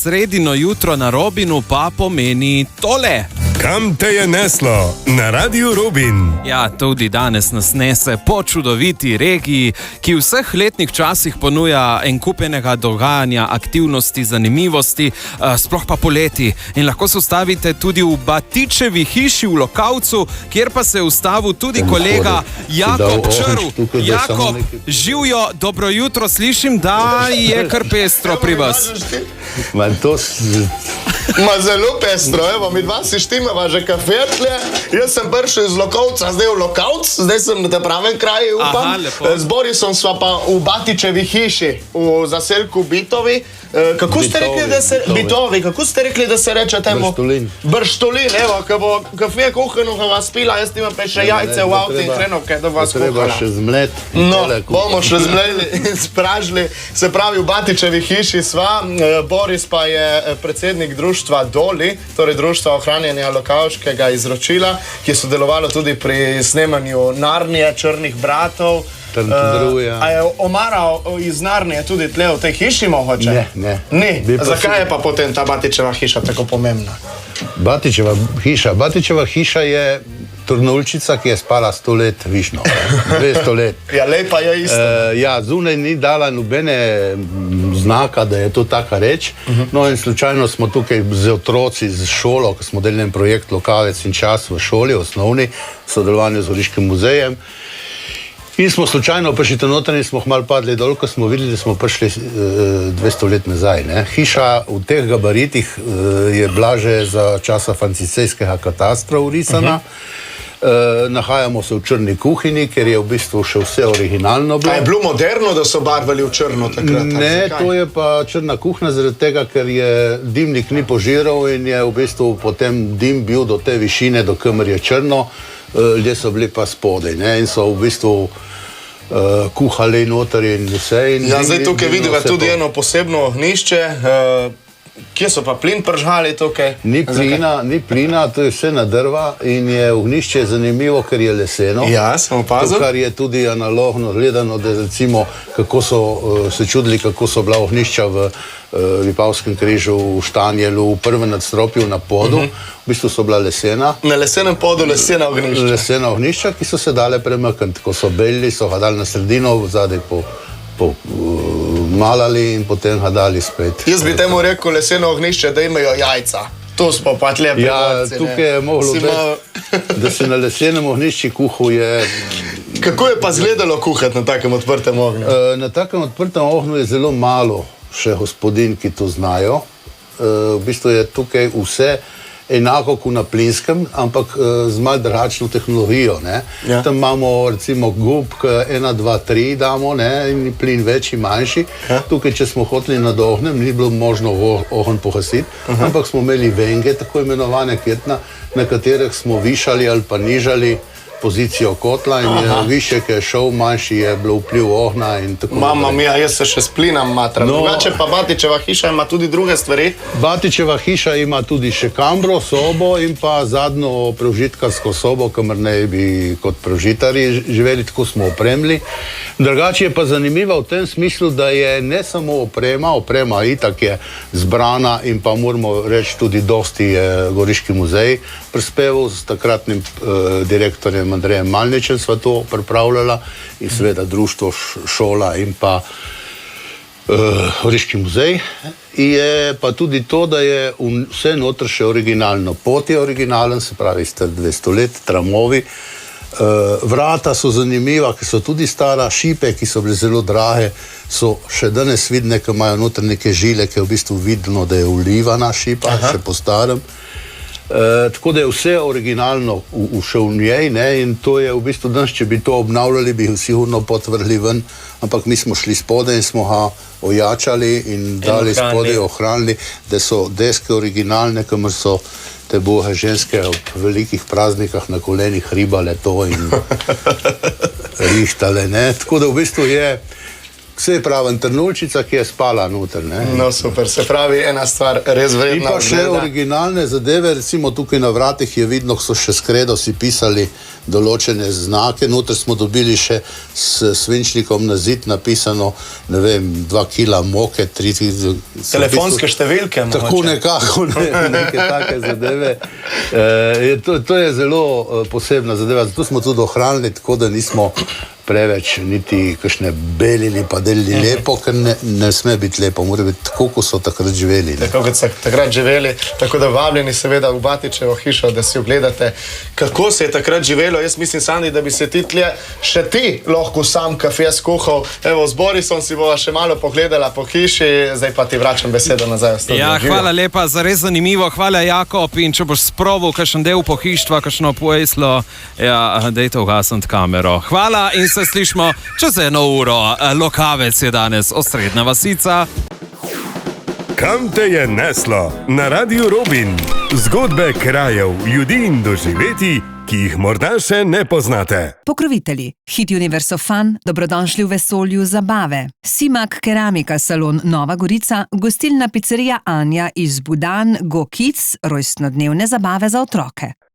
sredino jutro na Robinu pa pomeni tole. Kam te je neslo? Na Radiu Robin. Ja, tudi danes nas nese po čudoviti regiji, ki v vseh letnih časih ponuja en kup enega dogajanja, aktivnosti, zanimivosti, sploh pa poleti. In lahko se ustavite tudi v Batičevi hiši v Lokavcu, kjer pa se je ustavil tudi kolega Jakob Črv. Jakob, živjo, dobro jutro, slišim, da je kar pestro pri vas. Zelo pestro, evo, mi dva si štimava že kafetlje, jaz sem prišel iz Lokovca, zdaj v Lokavc, zdaj sem na pravem kraju, upam. Z Borisom sva pa v Batičevi hiši, v zaselku Bitovi. Kako ste rekli, da se... Bitovi, kako ste rekli, da se reče temu? Brštolin. Brštolin, evo, ko bo kafe kuhano, ko vas pila, jaz imam pa še jajce v avtu in hrenovke, da vas kuhala. Treba še zmlet. No, bomo še zmleli in spražili. Se pravi, v Batičevi hiši sva, Boris pa je predsednik društva Doli, torej društva ohranjanja Lokavškega izročila, ki je sodelovalo tudi pri snemanju Narnije, Črnih bratov. A je Omara iz Narnije tudi tle v tej hiši mogoče? Ne. Ni? Zakaj je pa potem ta Batičeva hiša tako pomembna? Batičeva hiša je turnulčica, ki je spala 100 let višno. 200 let. Ja, lepa je isto. Ja, zunaj ni dala nobene znaka, da je to taka reč. No in slučajno smo tukaj z otroci, z šolo, ko smo delili projekt Lokavec in čas v šoli, osnovni, v sodelovanju z Goriškim muzejem. In smo slučajno prišli tam noter in smo malo padli dol, ko smo videli, da smo prišli 200 let nazaj. Ne? Hiša v teh gabaritih je bila že za časa franciscejskega katastra urisana. Nahajamo se v črni kuhinji, ker je v bistvu še vse originalno bilo. A je bilo moderno, da so barvali v črno takrat? Ne, to je pa črna kuhna zaradi tega, ker je dimnik ni požiral in je v bistvu potem dim bil do te višine, do kamer je črno, ljudje so bili pa spodaj, ne, in so v bistvu kuhali noter in vse. Ja, zdaj tukaj vidiva tudi eno posebno ognjišče. Kje so pa plin pržgali tukaj? Ni plina, to je vse na drva in je ognjišče zanimivo, ker je leseno. Ja, sem opazil. To, kar je tudi analogno gledano, da recimo, kako so se čudili, kako so bila ognjišča v Vipavskem križu, v Štanjelu, v prvem nadstropju na podu. V bistvu so bila lesena. Na lesenem podu lesena ognjišča. Lesena ognjišča, ki so se dale premakniti. Ko so belili, so ga dali na sredino, zadaj malali in potem ga dali spet. Jaz bi temu rekel leseno ognjišče, da imajo jajca. To smo pa tle prevodci. Ja, tukaj je moglo biti, da se na lesenem ognjišči kuhal je... Kako je pa izgledalo kuhati na takem odprtem ognju? Na takem odprtem ognju je zelo malo še gospodin, ki to znajo. V bistvu je tukaj vse enako kot na plinskem, ampak z malo drugačno tehnologijo. Ja. Tam imamo recimo gub, 1, 2, 3 damo, ne, in plin večji, manjši. Ja. Tukaj, če smo hoteli nad ognjem, ni bilo možno ogenj pohasiti, ampak smo imeli venge, tako imenovane ketna, na katerih smo višali ali pa nižali pozicijo kotla in više, ki je šel, manjši je bilo vpliv ognja in tako naprej. Mama mija, jaz se še s plinom matram. Drugače pa Batičeva hiša ima tudi druge stvari. Batičeva hiša ima tudi še kambro, sobo in pa zadnjo preužitkarsko sobo, kamor ne bi kot preužitari živeli, tako smo opremili. Drugače je pa zanimiva v tem smislu, da je ne samo oprema itak je zbrana in pa moramo reči tudi dosti je Goriški muzej prispeval s takratnim direktorjem Andrejem Malničem sva to pripravljala in seveda društvo, šola in pa Goriški muzej. Je pa tudi to, da je vse notr še originalno. Pot je originalen, se pravi star 200 let, tramovi. Vrata so zanimiva, ki so tudi stara, šipe, ki so bile zelo drage, so še danes vidne, ki imajo notr neke žile, ki je v bistvu vidno, da je ulivana šipa, še po starem. Tako da je vse originalno všel v njej, ne, in to je v bistvu danes, če bi to obnavljali, bi sigurno potvrli ven, ampak mi smo šli spodaj in smo ga ojačali in dali spodaj, ohranili, da so deske originalne, kamor so te bohe ženske ob velikih praznikah na kolenih ribale to in rihtale, ne. Tako da v bistvu je Vse je pravi, trnulčica, ki je spala noter. Ne? No, super, se pravi, ena stvar res In vredna. pa še originalne zadeve, recimo tukaj na vratih je vidno, ko so še s kredosi pisali določene znake, noter smo dobili še s svinčnikom na zid napisano, ne vem, 2 kila moke, 3 Telefonske številke. Tako nekako, neke take zadeve. To je zelo posebna zadeva, zato smo tudi ohranili, tako da nismo preveč niti kakšne belili pa delili lepo, ker ne sme biti lepo, mora biti tako, kot so takrat živeli. Tako kot so takrat živeli, tako da vabljeni seveda v Batičevo hišo, da si ogledate, kako se je takrat živelo. Jaz mislim, Sandi, da bi se ti tlje še ti lahko sam kafe skuhal. Evo, z Borisom si bova še malo pogledala po hiši, zdaj pa ti vračam besedo nazaj v studio. Ja, hvala lepa, zares zanimivo, hvala Jakob, in če boš sprobil kakšen del pohištva, kakšno pojeslo, ja, dejte ugasniti kamero. Hvala in se slišmo čez 1 uro. Lokavec je danes osrednja vasica. Kam te je neslo? Na Radiu Robin. Zgodbe krajev, ljudi in doživeti, ki jih morda še ne poznate. Pokrovitelji. Hit Universo Fun, dobrodošli v vesolju zabave. Simak Keramika salon Nova Gorica, gostilna pizzerija Anja iz Budan, Go Kids, rojstnodnevne zabave za otroke.